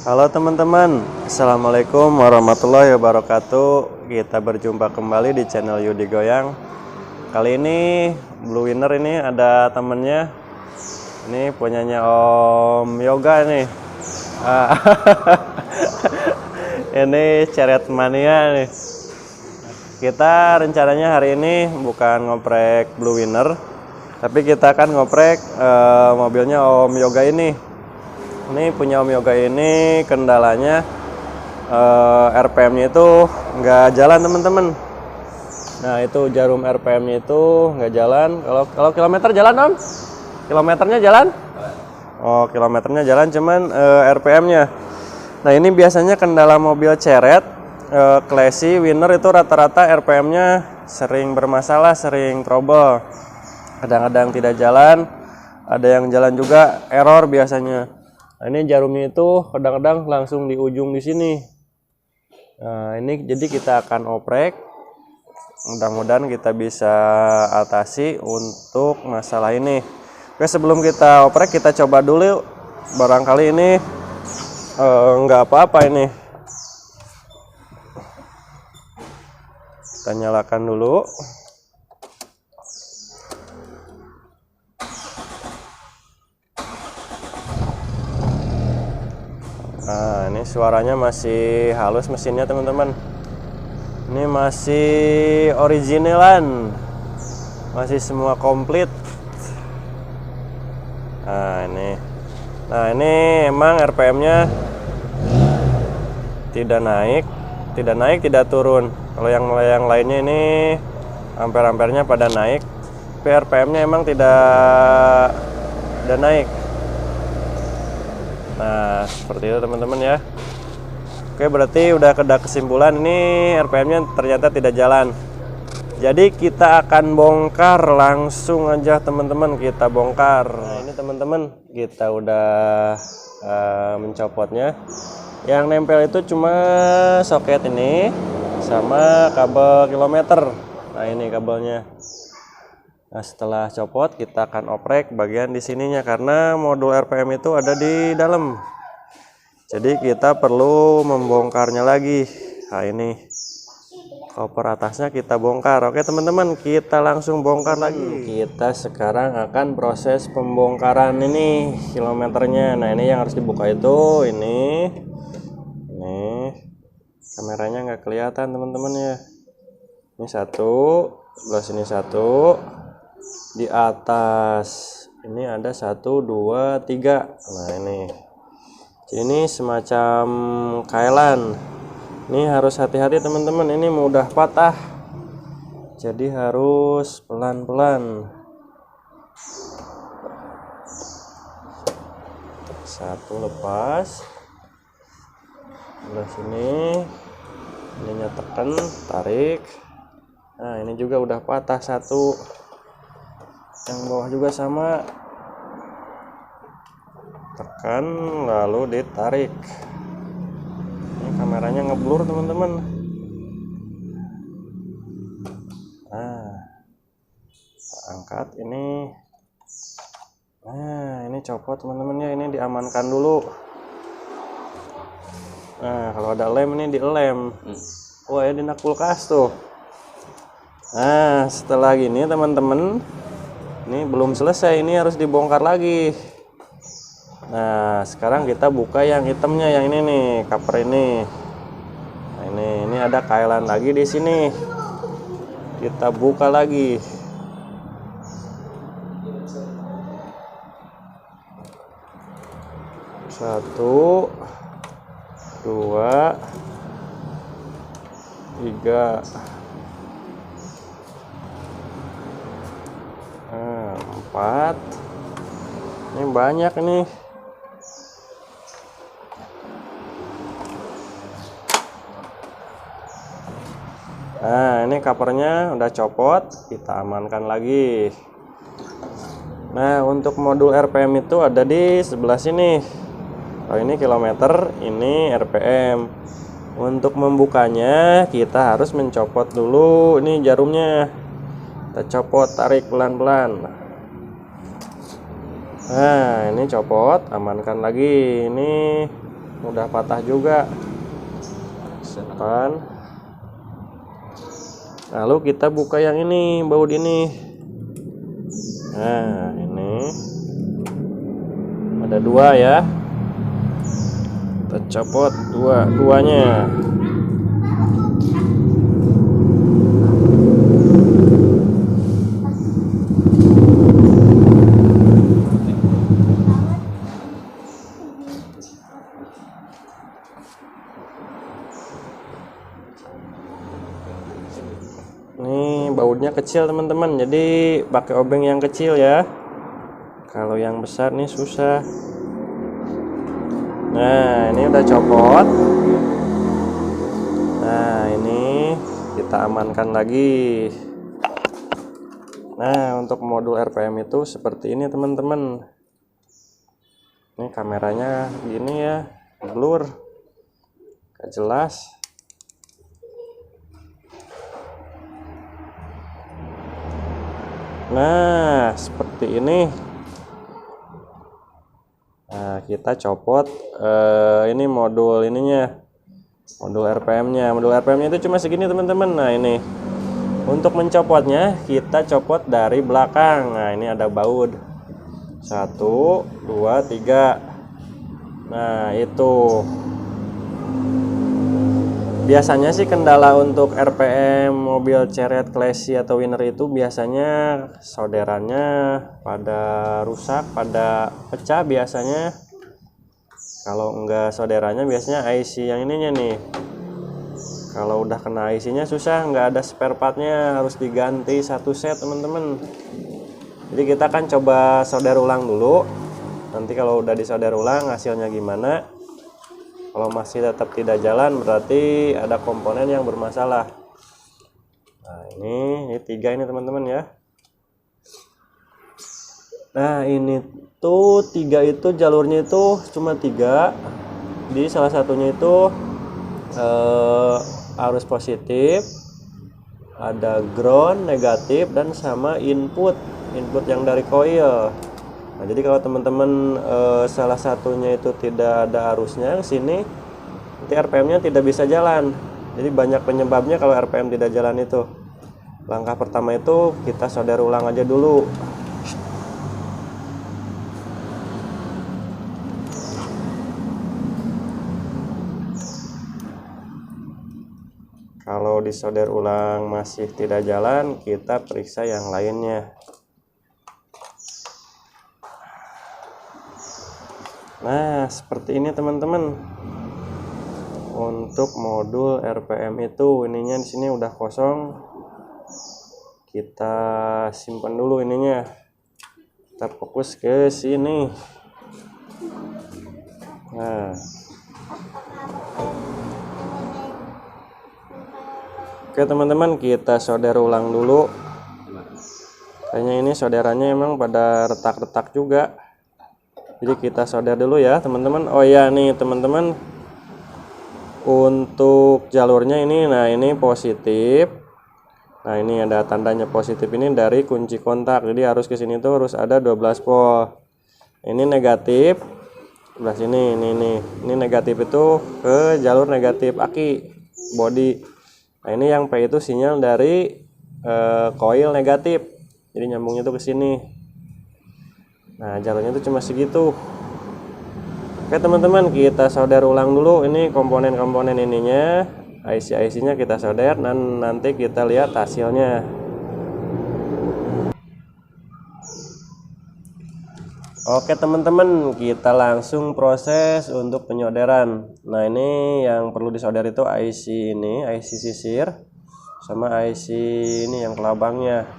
Halo teman-teman, Assalamualaikum warahmatullahi wabarakatuh. Kita berjumpa kembali di channel Yudi Goyang. Kali ini Blue Winner ini ada temennya. Ini punyanya Om Yoga nih. Ini Ceret Mania nih. Kita rencananya hari ini bukan ngoprek Blue Winner, tapi kita akan ngoprek mobilnya Om Yoga ini. Ini punya Om Yoga ini kendalanya RPM-nya itu nggak jalan teman-teman. Nah itu jarum RPM-nya itu nggak jalan. Kalau kilometer jalan Om? Kilometernya jalan? Oh kilometernya jalan, cuman RPM-nya. Nah ini biasanya kendala mobil Ceret, Classy, Winner itu rata-rata RPM-nya sering bermasalah, sering trouble. Kadang-kadang tidak jalan, ada yang jalan juga error biasanya. Nah, ini jarumnya itu kadang-kadang langsung di ujung di sini. Nah, ini jadi kita akan oprek. Mudah-mudahan kita bisa atasi untuk masalah ini. Oke, sebelum kita oprek kita coba dulu. Barangkali ini nggak apa-apa ini. Kita nyalakan dulu. Nah ini suaranya masih halus mesinnya teman-teman. Ini masih originalan, masih semua komplit. Nah ini emang RPM-nya tidak naik, tidak turun. Kalau yang lainnya ini ampere-ampernya pada naik, tapi RPM-nya emang tidak naik. Nah seperti itu teman-teman ya. Oke, berarti udah ada kesimpulan ini RPM-nya ternyata tidak jalan. Jadi kita akan bongkar langsung aja teman-teman, kita bongkar. Nah ini teman-teman kita udah mencopotnya. Yang nempel itu cuma soket ini sama kabel kilometer. Nah ini kabelnya. Nah setelah copot kita akan oprek bagian di sininya karena modul RPM itu ada di dalam. Jadi kita perlu membongkarnya lagi. Nah ini koper atasnya kita bongkar. Oke teman-teman, kita langsung bongkar lagi. Kita sekarang akan proses pembongkaran ini kilometernya. Nah ini yang harus dibuka itu ini kameranya nggak kelihatan teman-teman ya. Ini satu, sebelah sini satu. Di atas ini ada 1, 2, 3. Nah ini semacam kailan. Ini harus hati-hati teman-teman, ini mudah patah, jadi harus pelan-pelan. Satu lepas, sebelah sini ininya tekan, tarik. Nah ini juga udah patah satu. Yang bawah juga sama, tekan lalu ditarik. Ini kameranya ngeblur teman-teman. Nah angkat ini. Nah ini copot teman-teman ya, ini diamankan dulu. Nah kalau ada lem ini dilem. Wah ya di kulkas tuh. Nah setelah gini teman-teman, ini belum selesai, ini harus dibongkar lagi. Nah sekarang kita buka yang hitamnya, yang ini nih, cover ini. Nah ini ada kailan lagi di sini. Kita buka lagi. Satu, dua, tiga. 4. Ini banyak nih. Nah ini covernya udah copot, kita amankan lagi. Nah untuk modul RPM itu ada di sebelah sini. Oh ini kilometer, ini RPM. Untuk membukanya kita harus mencopot dulu ini jarumnya. Kita copot, tarik pelan-pelan. Nah ini copot, amankan lagi. Ini udah patah juga. Simpan. Lalu kita buka yang ini, baut ini. Nah, ini ada 2 ya. Kita copot duanya. Nih bautnya kecil teman-teman, jadi pakai obeng yang kecil ya. Kalau yang besar nih susah. Nah ini udah copot. Nah ini kita amankan lagi. Nah untuk modul RPM itu seperti ini teman-teman. Ini kameranya gini ya, blur, gak jelas. Nah seperti ini. Nah kita copot ini modul ininya, modul RPM-nya. Modul RPM-nya itu cuma segini teman-teman. Nah ini untuk mencopotnya kita copot dari belakang. Nah ini ada baut 1, 2, 3. Nah itu biasanya sih kendala untuk RPM mobil Chariot Classy atau Winner itu biasanya solderannya pada rusak, pada pecah biasanya. Kalau enggak solderannya biasanya IC yang ininya nih. Kalau udah kena IC-nya susah, nggak ada spare partnya, harus diganti 1 set teman-teman. Jadi kita akan coba solder ulang dulu. Nanti kalau udah disolder ulang hasilnya gimana. Kalau masih tetap tidak jalan berarti ada komponen yang bermasalah. Nah ini 3 ini teman-teman ya. Nah ini tuh 3 itu jalurnya itu cuma 3. Di salah satunya itu arus positif, ada ground negatif, dan sama input yang dari coil. Nah jadi kalau teman-teman salah satunya itu tidak ada arusnya ke sini, nanti RPM-nya tidak bisa jalan. Jadi banyak penyebabnya kalau RPM tidak jalan itu. Langkah pertama itu kita solder ulang aja dulu. Kalau disolder ulang masih tidak jalan, kita periksa yang lainnya. Nah seperti ini teman-teman. Untuk modul RPM itu ininya di sini udah kosong. Kita simpan dulu ininya. Kita fokus ke sini. Nah. Oke teman-teman, kita solder ulang dulu. Kayaknya ini solderannya emang pada retak-retak juga. Jadi kita solder dulu ya teman-teman. Oh ya nih teman-teman, untuk jalurnya ini, nah ini positif. Nah ini ada tandanya positif ini dari kunci kontak. Jadi harus ke sini tuh harus ada 12 volt. Ini negatif. Sebelah sini ini negatif itu ke jalur negatif aki body. Nah ini yang P itu sinyal dari coil negatif. Jadi nyambungnya tuh ke sini. Nah jalurnya itu cuma segitu. Oke teman-teman, kita solder ulang dulu ini komponen-komponen ininya, IC-nya kita solder dan nanti kita lihat hasilnya. Oke teman-teman, kita langsung proses untuk penyolderan. Nah ini yang perlu disolder itu IC ini, IC sisir sama IC ini yang kelabangnya.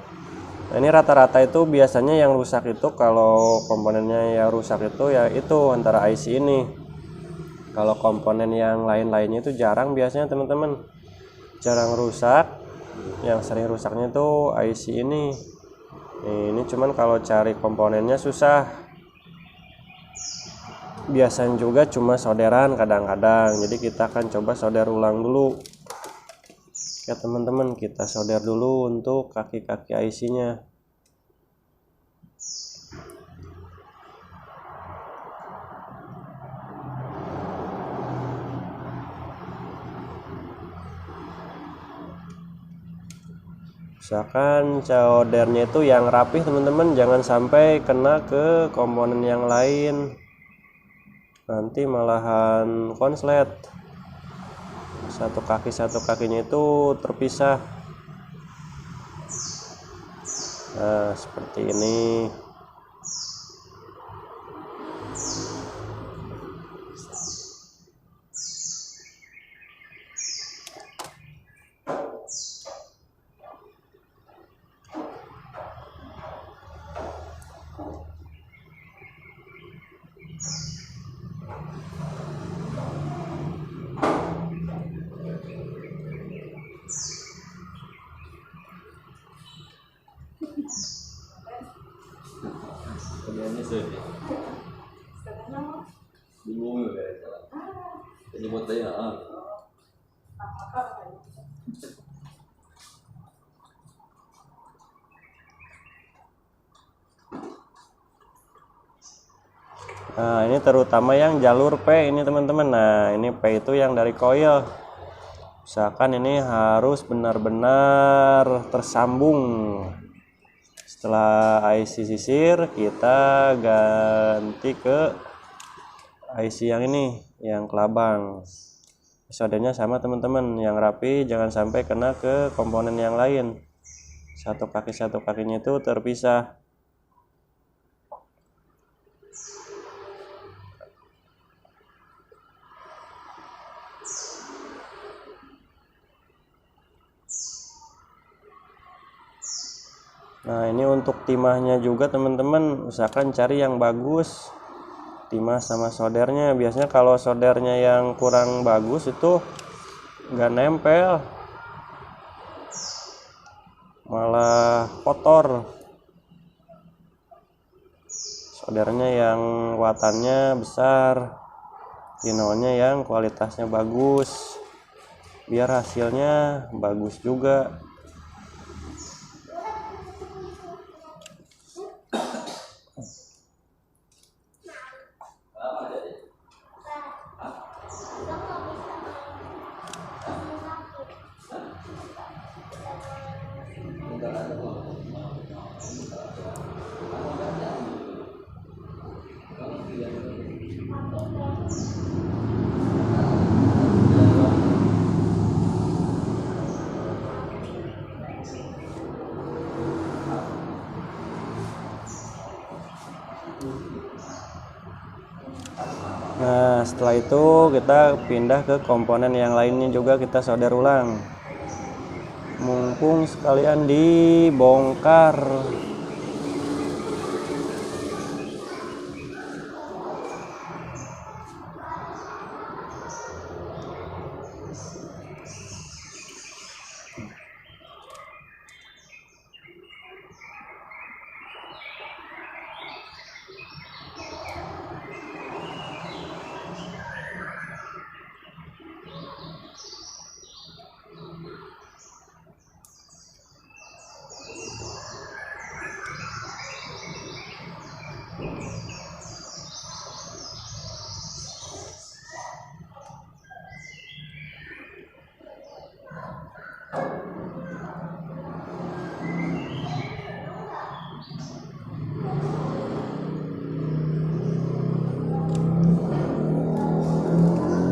Nah ini rata-rata itu biasanya yang rusak itu, kalau komponennya yang rusak itu ya itu antara IC ini. Kalau komponen yang lain-lainnya itu jarang biasanya teman-teman, jarang rusak. Yang sering rusaknya itu IC ini. Ini cuman kalau cari komponennya susah. Biasanya juga cuma solderan kadang-kadang. Jadi kita akan coba solder ulang dulu. Ya teman-teman, kita solder dulu untuk kaki-kaki IC-nya. Usahakan soldernya itu yang rapih teman-teman, jangan sampai kena ke komponen yang lain, nanti malahan konslet. Satu kakinya itu terpisah. Nah, seperti ini. Kemudiannya sudah bingung ya penyebut saya. Nah, ini terutama yang jalur P ini teman-teman. Nah, ini P itu yang dari coil. Usahakan ini harus benar-benar tersambung. Setelah IC sisir, kita ganti ke IC yang ini, yang kelabang. Soldernya sama teman-teman, yang rapi, jangan sampai kena ke komponen yang lain. Satu kakinya itu terpisah. Nah, ini untuk timahnya juga teman-teman, usahakan cari yang bagus, timah sama soldernya. Biasanya kalau soldernya yang kurang bagus itu nggak nempel, malah kotor. Soldernya yang watannya besar, tinonya yang kualitasnya bagus, biar hasilnya bagus juga. Nah, setelah itu kita pindah ke komponen yang lainnya juga, kita solder ulang. Mumpung sekalian dibongkar.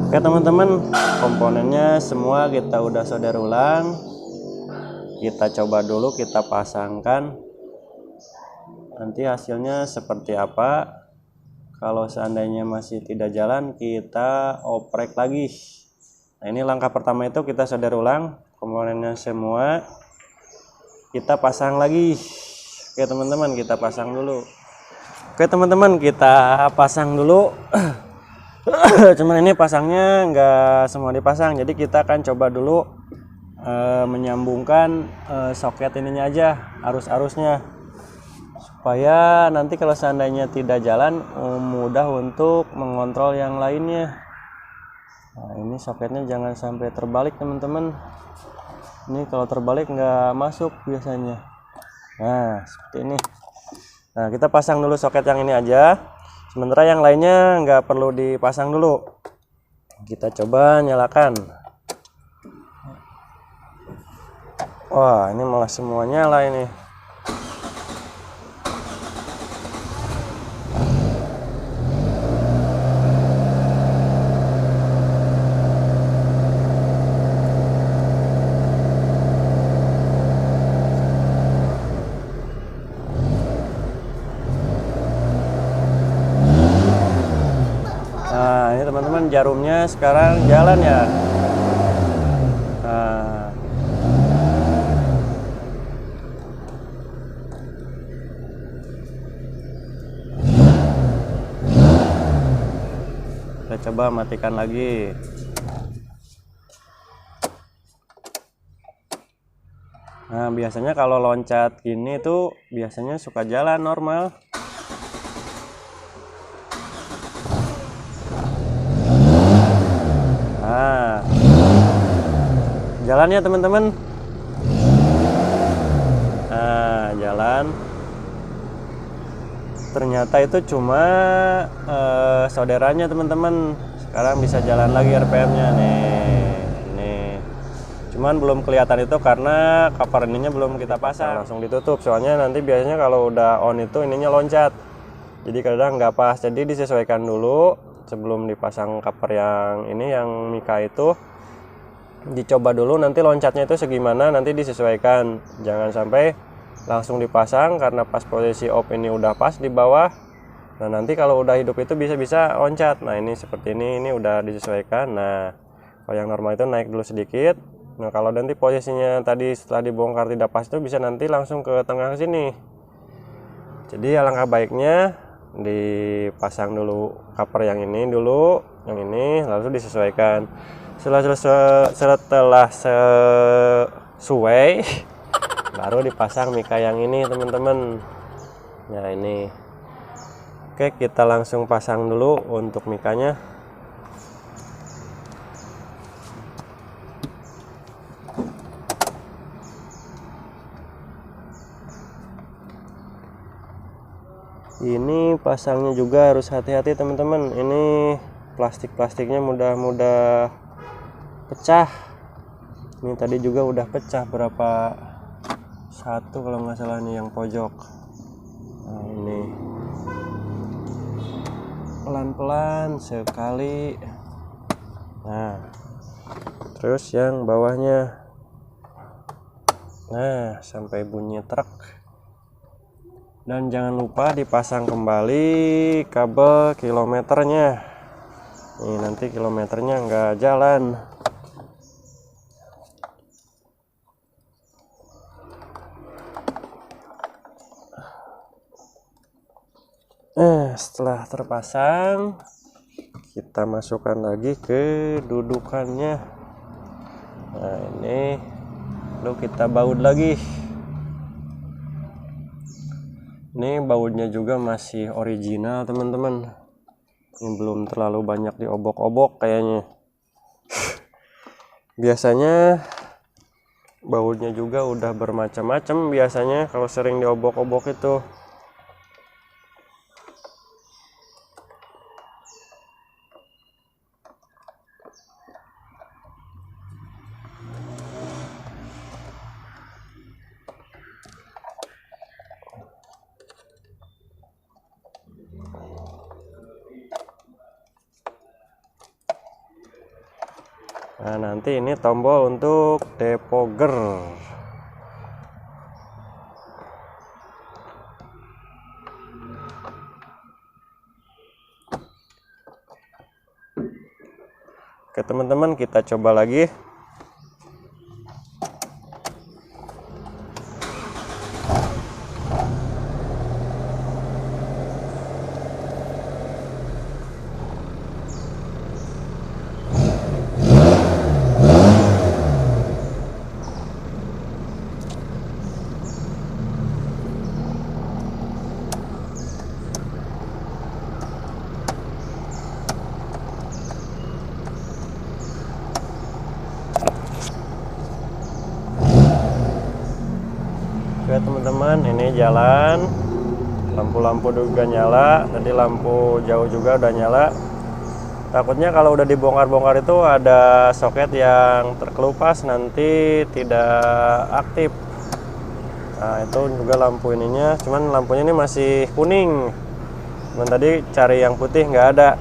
Oke teman-teman, komponennya semua kita udah solder ulang. Kita coba dulu, kita pasangkan. Nanti hasilnya seperti apa. Kalau seandainya masih tidak jalan, kita oprek lagi. Nah, ini langkah pertama itu kita solder ulang komponennya semua. Kita pasang lagi. Oke teman-teman, kita pasang dulu. Oke teman-teman, kita pasang dulu. Cuman ini pasangnya nggak semua dipasang, jadi kita akan coba dulu menyambungkan soket ininya aja, arus-arusnya, supaya nanti kalau seandainya tidak jalan mudah untuk mengontrol yang lainnya. Nah, ini soketnya jangan sampai terbalik teman-teman. Ini kalau terbalik nggak masuk biasanya. Nah, seperti ini. Nah, kita pasang dulu soket yang ini aja. Sementara yang lainnya nggak perlu dipasang dulu. Kita coba nyalakan. Wah, ini malah semua nyala ini. Nah, ini teman-teman jarumnya sekarang jalan ya. Nah, kita coba matikan lagi. Nah, biasanya kalau loncat gini tuh biasanya suka jalan normal. Nah, jalan ya teman-teman. Nah, jalan. Ternyata itu cuma saudaranya teman-teman. Sekarang bisa jalan lagi RPM-nya nih. Cuman belum kelihatan itu karena cover ininya belum kita pasang. Langsung ditutup. Soalnya nanti biasanya kalau udah on itu ininya loncat. Jadi kadang nggak pas. Jadi disesuaikan dulu sebelum dipasang cover yang ini yang Mika itu. Dicoba dulu nanti loncatnya itu segimana, nanti disesuaikan. Jangan sampai langsung dipasang karena pas posisi off ini udah pas di bawah. Nah, nanti kalau udah hidup itu bisa loncat. Nah, ini seperti ini udah disesuaikan. Nah, kalau yang normal itu naik dulu sedikit. Nah, kalau nanti posisinya tadi setelah dibongkar tidak pas itu bisa nanti langsung ke tengah sini. Jadi alangkah baiknya dipasang dulu cover yang ini dulu, yang ini lalu disesuaikan. Setelah sesuai baru dipasang Mika yang ini teman-teman. Nah, ini oke, kita langsung pasang dulu untuk Mikanya. Ini pasangnya juga harus hati-hati teman-teman. Ini plastiknya mudah pecah. Ini tadi juga udah pecah berapa, satu kalau nggak salah nih yang pojok. Nah, ini pelan-pelan sekali. Nah, terus yang bawahnya. Nah, sampai bunyi truk. Dan jangan lupa dipasang kembali kabel kilometernya. Nih, nanti kilometernya nggak jalan. Setelah terpasang, kita masukkan lagi ke dudukannya. Nah, ini lalu kita baut lagi. Ini bautnya juga masih original teman-teman. Ini belum terlalu banyak diobok-obok kayaknya. Biasanya bautnya juga udah bermacam-macam biasanya kalau sering diobok-obok itu. Nah, nanti ini tombol untuk depogger. Oke teman-teman, kita coba lagi. Oke teman-teman, ini jalan, lampu-lampu juga nyala, tadi lampu jauh juga udah nyala. Takutnya kalau udah dibongkar-bongkar itu ada soket yang terkelupas nanti tidak aktif. Nah itu juga lampu ininya, cuman lampunya ini masih kuning. Cuman tadi cari yang putih nggak ada.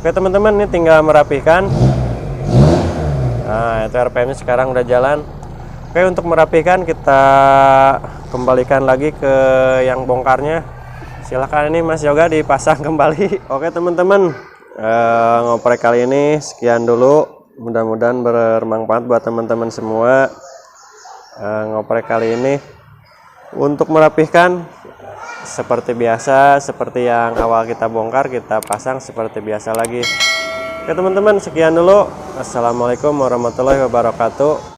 Oke teman-teman, ini tinggal merapihkan. Nah itu RPM-nya sekarang udah jalan. Oke, untuk merapihkan kita kembalikan lagi ke yang bongkarnya. Silahkan ini Mas Yoga dipasang kembali. Oke teman-teman, ngoprek kali ini sekian dulu. Mudah-mudahan bermanfaat buat teman-teman semua. Ngoprek kali ini untuk merapihkan seperti biasa, seperti yang awal kita bongkar, kita pasang seperti biasa lagi. Oke teman-teman, sekian dulu. Assalamualaikum warahmatullahi wabarakatuh.